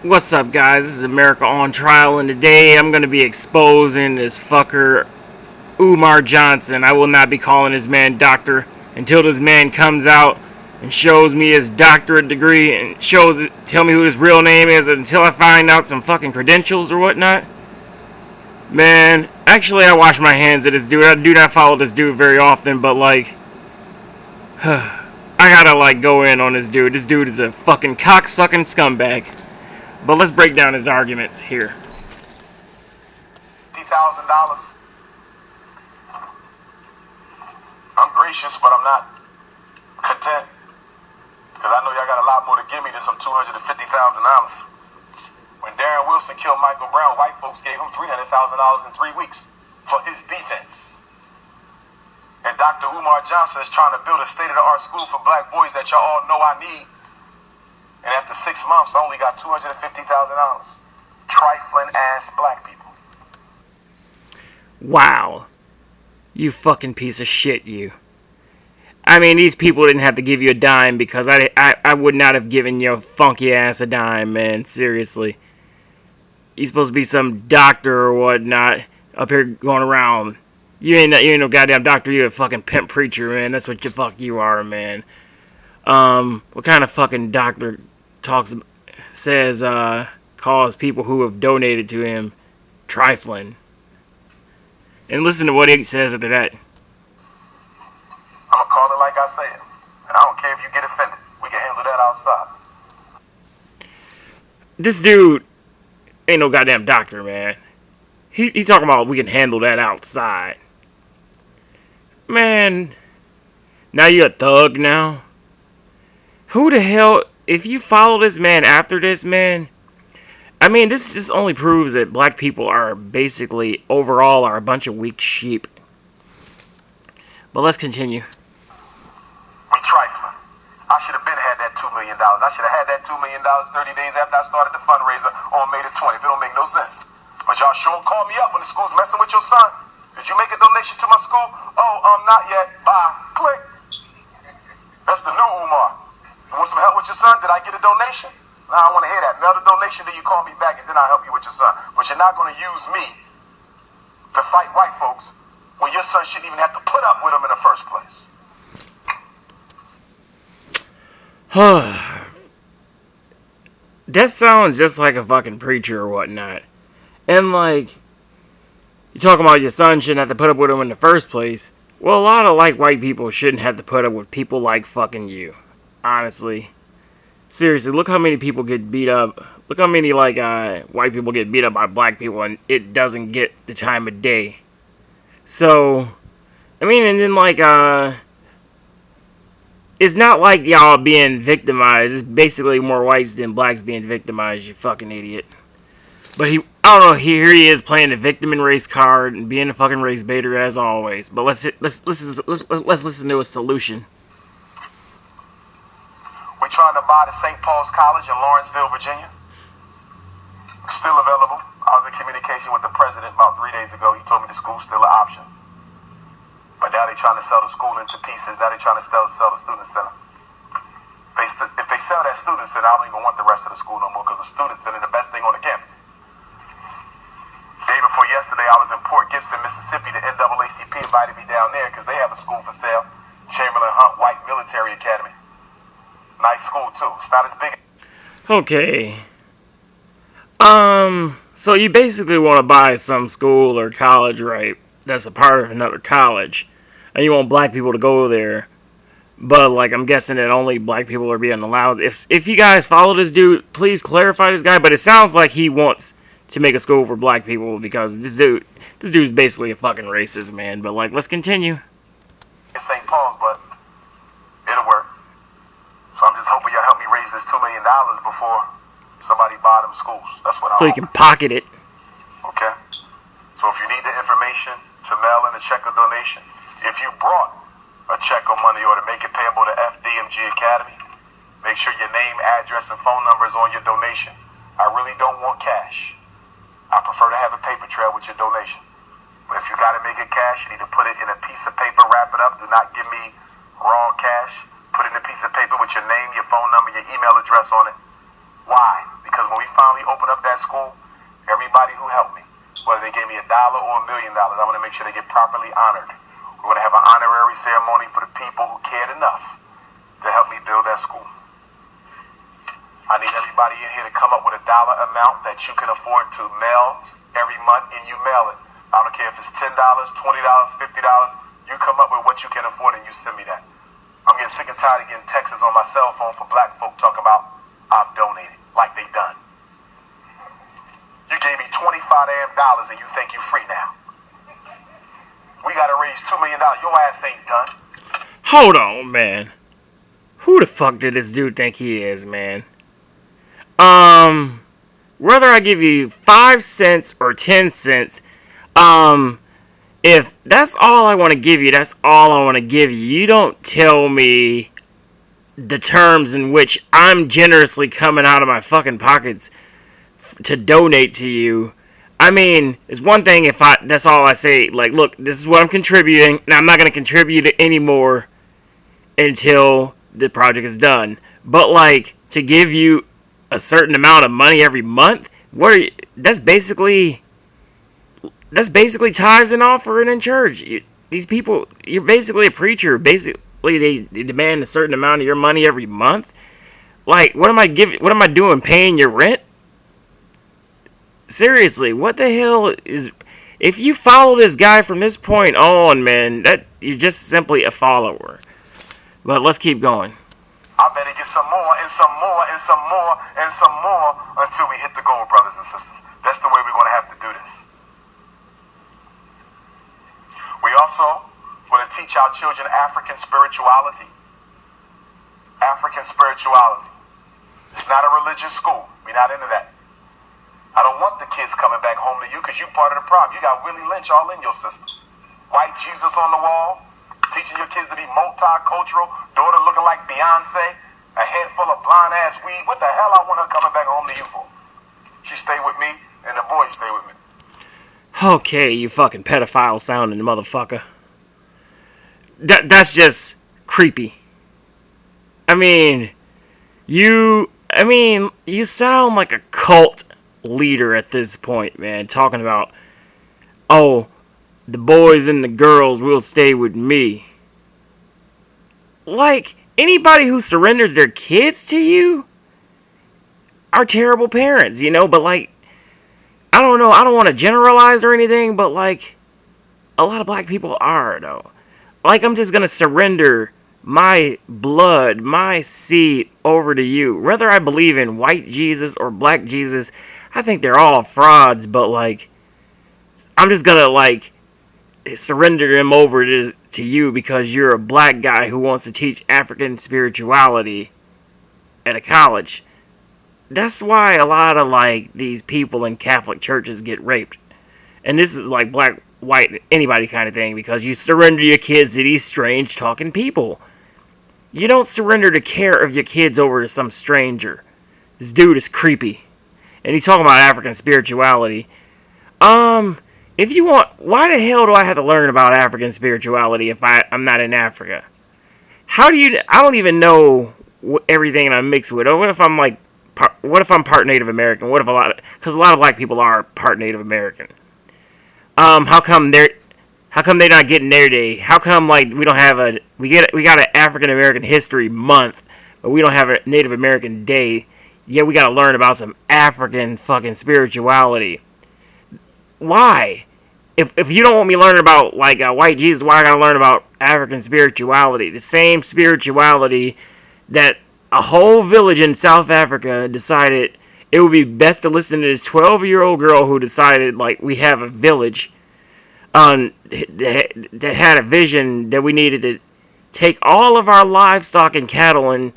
What's up, guys? This is America on Trial, and today I'm going to be exposing this fucker, Umar Johnson. I will not be calling his man doctor until this man comes out and shows me his doctorate degree and tell me who his real name is until I find out some fucking credentials or whatnot. Man, actually, I wash my hands of this dude. I do not follow this dude very often, but like, I gotta go in on this dude. This dude is a fucking cock-sucking scumbag. But let's break down his arguments here. $50,000. I'm gracious, but I'm not content. Because I know y'all got a lot more to give me than some $250,000. When Darren Wilson killed Michael Brown, white folks gave him $300,000 in 3 weeks for his defense. And Dr. Umar Johnson is trying to build a state-of-the-art school for black boys that y'all all know I need. And after 6 months, I only got $250,000. Trifling ass black people. Wow. You fucking piece of shit, you. I mean, these people didn't have to give you a dime because I would not have given your funky ass a dime, man. Seriously. You're supposed to be some doctor or whatnot up here going around. You ain't no goddamn doctor. You're a fucking pimp preacher, man. That's what you are, man. What kind of fucking doctor calls people who have donated to him trifling? And listen to what he says after that. I'm gonna call it like I say it. And I don't care if you get offended. We can handle that outside. This dude ain't no goddamn doctor, man. He talking about we can handle that outside. Man, now you a thug now? Who the hell, if you follow this man after this, man, I mean, this just only proves that black people are basically, overall, are a bunch of weak sheep. But let's continue. We trifling. I should have been had that $2 million. I should have had that $2 million 30 days after I started the fundraiser on May the 20th. It don't make no sense. But y'all sure call me up when the school's messing with your son. Did you make a donation to my school? Oh, not yet. Bye. Click. That's the new Umar. You want some help with your son? Did I get a donation? No, I don't want to hear that. Mail the donation, then you call me back, and then I'll help you with your son. But you're not going to use me to fight white folks when your son shouldn't even have to put up with them in the first place. That sounds just like a fucking preacher or whatnot. And like, you talking about your son shouldn't have to put up with him in the first place. Well, a lot of white people shouldn't have to put up with people like fucking you. Honestly. Seriously, look how many people get beat up. Look how many white people get beat up by black people and it doesn't get the time of day. So, I mean, and then it's not like y'all being victimized. It's basically more whites than blacks being victimized, you fucking idiot. But I don't know, here he is playing the victim and race card and being a fucking race baiter as always. But let's listen to a solution. We're trying to buy the St. Paul's College in Lawrenceville, Virginia. Still available. I was in communication with the president about 3 days ago. He told me the school's still an option. But now they're trying to sell the school into pieces. Now they're trying to sell the student center. If they sell that student center, I don't even want the rest of the school no more because the student center is the best thing on the campus. Day before yesterday, I was in Port Gibson, Mississippi. The NAACP invited me down there because they have a school for sale. Chamberlain Hunt White Military Academy. Nice school, too. It's not as big. Okay. So you basically want to buy some school or college, right? That's a part of another college. And you want black people to go there. But, I'm guessing that only black people are being allowed. If you guys follow this dude, please clarify this guy. But it sounds like he wants to make a school for black people because this dude's basically a fucking racist, man. But, let's continue. It's St. Paul's, but it'll work. So I'm just hoping y'all help me raise this $2 million before somebody buy them schools. That's what I So you can pocket it. Okay. So if you need the information to mail in a check or donation, if you brought a check or money order, make it payable to FDMG Academy. Make sure your name, address, and phone number is on your donation. I really don't want cash. I prefer to have a paper trail with your donation. But if you got to make it cash, you need to put it in a piece of paper, wrap it up. Do not give me raw cash. Put it in a piece of paper with your name, your phone number, your email address on it. Why? Because when we find finally open up that school, everybody who helped me, whether they gave me $1 or $1,000,000, I want to make sure they get properly honored. We're going to have an honorary ceremony for the people who cared enough to help me build that school. I need everybody in here to come up with $1 amount that you can afford to mail every month, and you mail it. I don't care if it's $10, $20, $50. You come up with what you can afford and you send me that. I'm getting sick and tired of getting texts on my cell phone for black folk talking about I've donated like they done. You gave me $25 and you think you free now. We gotta raise $2 million. Your ass ain't done. Hold on, man. Who the fuck did this dude think he is, man? Whether I give you 5 cents or 10 cents, if that's all I want to give you, that's all I want to give you. You don't tell me the terms in which I'm generously coming out of my fucking pockets to donate to you. I mean, it's one thing if that's all I say, like, look, this is what I'm contributing, and I'm not going to contribute it anymore until the project is done. But, like, to give you a certain amount of money every month, that's basically tithes and offering in church. These people, you're basically a preacher. Basically, they demand a certain amount of your money every month. Like, what am I doing? Paying your rent? Seriously, what the hell is? If you follow this guy from this point on, man, that you're just simply a follower. But let's keep going. I better get some more and some more and some more and some more until we hit the goal, brothers and sisters. That's the way we're going to have to do this. We also want to teach our children African spirituality. African spirituality. It's not a religious school. We're not into that. I don't want the kids coming back home to you because you're part of the problem. You got Willie Lynch all in your system. White Jesus on the wall, teaching your kids to be multicultural, daughter looking like Beyonce, a head full of blonde ass weed. What the hell I want her coming back home to you for? She stay with me and the boys stay with me. Okay, you fucking pedophile sounding motherfucker. That's just creepy. I mean, you sound like a cult leader at this point, man. Talking about, oh, the boys and the girls will stay with me. Like, anybody who surrenders their kids to you are terrible parents, you know? But, like, I don't know. I don't want to generalize or anything, but, like, a lot of black people are, though. Like, I'm just going to surrender my blood, my seed over to you. Whether I believe in white Jesus or black Jesus, I think they're all frauds, but, like, I'm just going to, like, surrender them over to you because you're a black guy who wants to teach African spirituality at a college. That's why a lot of, like, these people in Catholic churches get raped. And this is, like, black, white, anybody kind of thing, because you surrender your kids to these strange talking people. You don't surrender the care of your kids over to some stranger. This dude is creepy. And he's talking about African spirituality. If you want, why the hell do I have to learn about African spirituality if I'm not in Africa? I don't even know everything I'm mixed with. Or what if I'm like, what if I'm part Native American? Because a lot of black people are part Native American. How come they're not getting their day? How come, like, we don't have we got an African American History Month, but we don't have a Native American Day? Yeah, we got to learn about some African fucking spirituality. Why? If you don't want me learning about, like, white Jesus, why I got to learn about African spirituality? The same spirituality that a whole village in South Africa decided it would be best to listen to this 12-year-old girl who decided, like, we have a village that had a vision that we needed to take all of our livestock and cattle and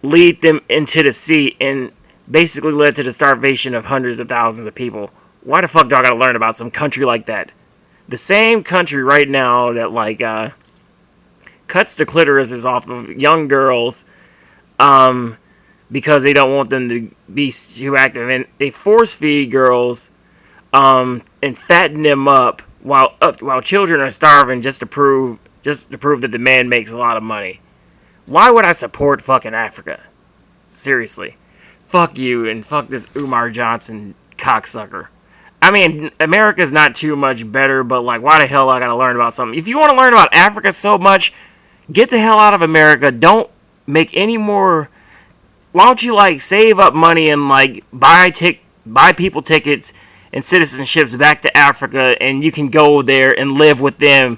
lead them into the sea, and basically led to the starvation of hundreds of thousands of people. Why the fuck do I gotta learn about some country like that? The same country right now that, like, cuts the clitorises off of young girls because they don't want them to be too active, and they force feed girls and fatten them up while children are starving just to prove that the man makes a lot of money. Why would I support fucking Africa? Seriously. fuck you and fuck this Umar Johnson cocksucker. I mean, America's not too much better, but like, why the hell I gotta learn about something? If you want to learn about Africa so much, get the hell out of America. Don't make any more. Why don't you like save up money and like buy people tickets and citizenships back to Africa, and you can go there and live with them.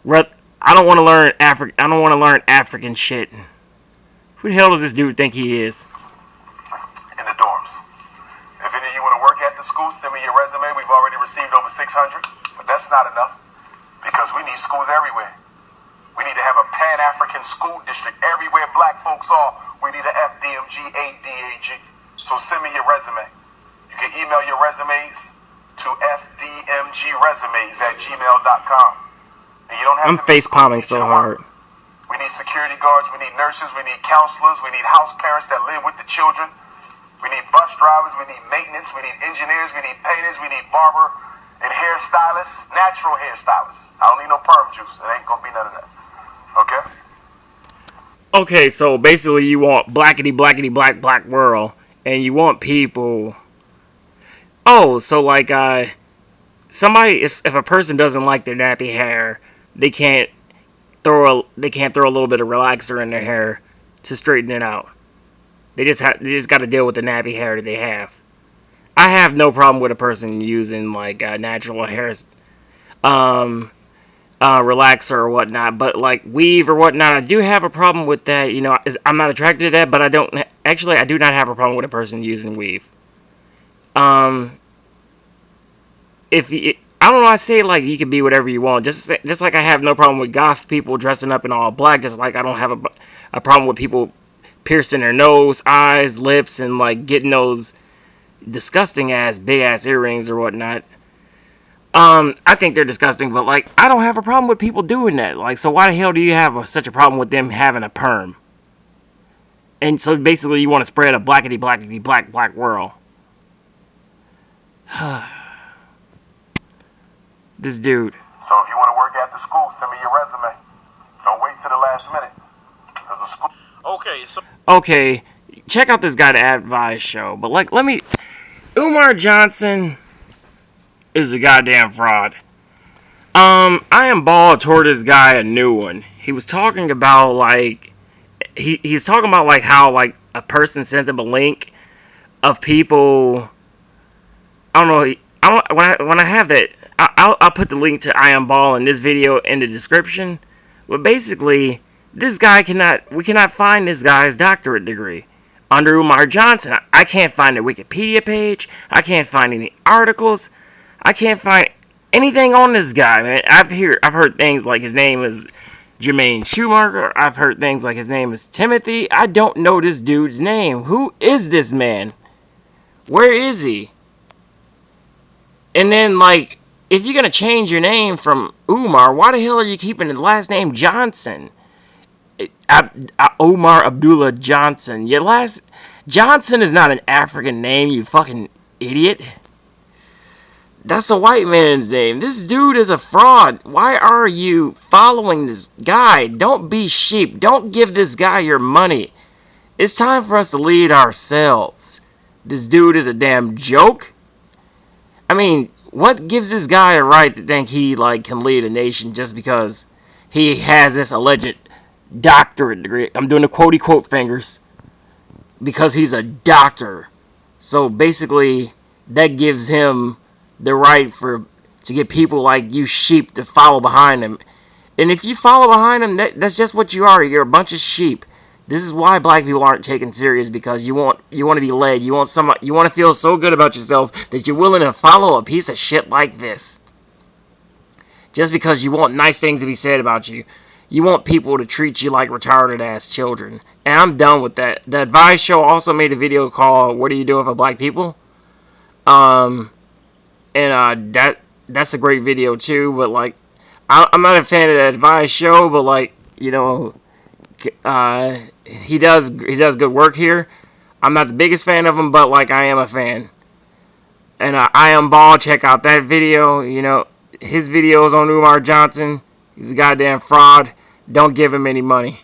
I don't want to learn I don't want to learn African shit. Who the hell does this dude think he is? In the dorms. If any of you want to work at the school, send me your resume. We've already received over 600, but that's not enough because we need schools everywhere. We need to have a Pan-African school district everywhere black folks are. We need an FDMG, ADAG. So send me your resume. You can email your resumes to fdmgresumes@gmail.com. And you don't have I'm to face palming so hard. We need security guards, we need nurses, we need counselors, we need house parents that live with the children. We need bus drivers, we need maintenance, we need engineers, we need painters, we need barber and hairstylists, natural hairstylists. I don't need no perm juice. It ain't gonna be none of that. Okay? Okay, so basically you want blackety black world, and you want people. Oh, so like somebody if a person doesn't like their nappy hair, they can't throw a little bit of relaxer in their hair to straighten it out. They just got to deal with the nappy hair that they have. I have no problem with a person using like natural hairs, relaxer or whatnot, but like weave or whatnot, I do have a problem with that. You know, I'm not attracted to that, but I do not have a problem with a person using weave. I don't know, I say like you can be whatever you want. Just like I have no problem with goth people dressing up in all black. Just like I don't have a problem with people piercing their nose, eyes, lips, and like getting those disgusting ass big ass earrings or whatnot. I think they're disgusting, but like I don't have a problem with people doing that. Like, so why the hell do you have such a problem with them having a perm? And so basically, you want to spread a blackety black world. This dude. So if you want to work at the school, send me your resume. Don't wait till the last minute. There's a school. Okay, check out this guy to advise show. But like, Umar Johnson is a goddamn fraud. I am bald toward this guy a new one. He was talking about like he's talking about like how like a person sent him a link of people. I don't know. When I have that, I'll put the link to I Am Ball in this video in the description. But basically, this guy we cannot find this guy's doctorate degree under Umar Johnson. I can't find a Wikipedia page. I can't find any articles. I can't find anything on this guy, man. I've heard things like his name is Jermaine Schumacher. I've heard things like his name is Timothy. I don't know this dude's name. Who is this man? Where is he? And then, like, if you're going to change your name from Umar, why the hell are you keeping the last name Johnson? Omar Abdullah Johnson. Johnson is not an African name, you fucking idiot. That's a white man's name. This dude is a fraud. Why are you following this guy? Don't be sheep. Don't give this guy your money. It's time for us to lead ourselves. This dude is a damn joke. I mean, what gives this guy a right to think he like can lead a nation just because he has this alleged doctorate degree? I'm doing the quotey quote fingers because he's a doctor. So basically, that gives him the right to get people like you sheep to follow behind him. And if you follow behind him, that's just what you are. You're a bunch of sheep. This is why black people aren't taken serious, because you want to be led. You want to feel so good about yourself that you're willing to follow a piece of shit like this. Just because you want nice things to be said about you. You want people to treat you like retarded ass children. And I'm done with that. The Advice Show also made a video called "What Are You Doing for Black People?" That's a great video too. But like, I'm not a fan of the Advice Show, but like, you know, he does good work here. I'm not the biggest fan of him, but like, I am a fan. And I Am Ball, check out that video. You know, his videos on Umar Johnson. He's a goddamn fraud. Don't give him any money.